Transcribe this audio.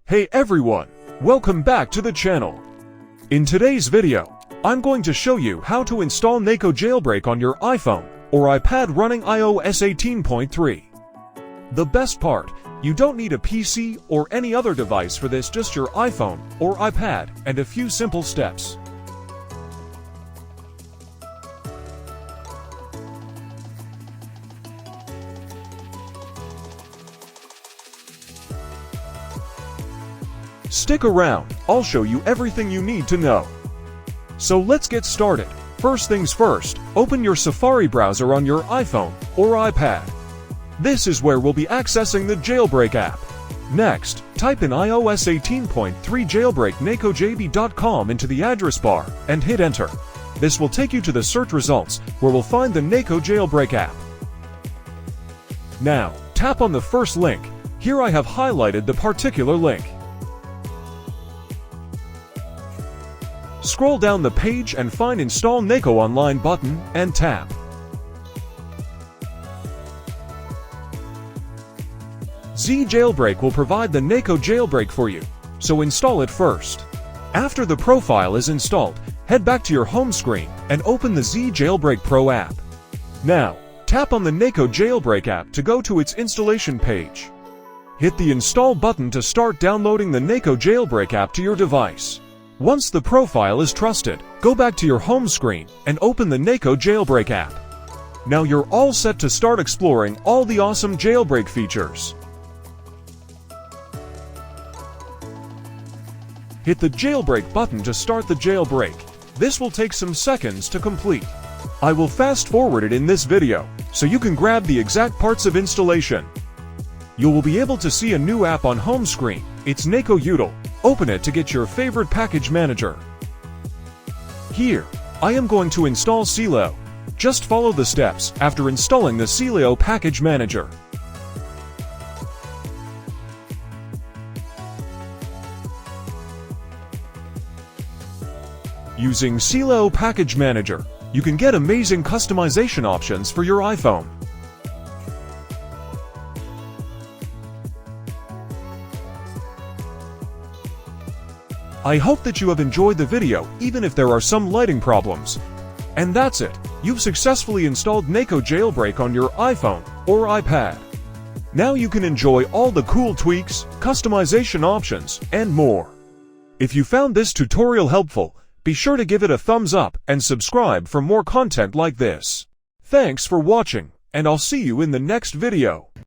Hey everyone, welcome back to the channel. In today's video, I'm going to show you how to install Neko Jailbreak on your iPhone or iPad running iOS 18.3. The best part, you don't need a PC or any other device for this, just your iPhone or iPad and a few simple steps. Stick around, I'll show you everything you need to know. So let's get started. First things first, open your Safari browser on your iPhone or iPad. This is where we'll be accessing the Jailbreak app. Next, type in iOS 18.3 jailbreak NekoJB.com into the address bar and hit enter. This will take you to the search results where we'll find the Neko Jailbreak app. Now, tap on the first link. Here I have highlighted the particular link. Scroll down the page and find Install Neko Online button and tap. Jailbreak will provide the Neko Jailbreak for you, so install it first. After the profile is installed, head back to your home screen and open the Jailbreak Pro app. Now, tap on the Neko Jailbreak app to go to its installation page. Hit the Install button to start downloading the Neko Jailbreak app to your device. Once the profile is trusted, go back to your home screen and open the Neko Jailbreak app. Now you're all set to start exploring all the awesome jailbreak features. Hit the Jailbreak button to start the jailbreak. This will take some seconds to complete. I will fast forward it in this video, so you can grab the exact parts of installation. You will be able to see a new app on home screen. It's NekoJB. Open it to get your favorite package manager. Here, I am going to install Sileo. Just follow the steps after installing the Sileo package manager. Using Sileo package manager, you can get amazing customization options for your iPhone. I hope that you have enjoyed the video, even if there are some lighting problems. And that's it. You've successfully installed Neko Jailbreak on your iPhone or iPad. Now you can enjoy all the cool tweaks, customization options, and more. If you found this tutorial helpful, be sure to give it a thumbs up and subscribe for more content like this. Thanks for watching, and I'll see you in the next video.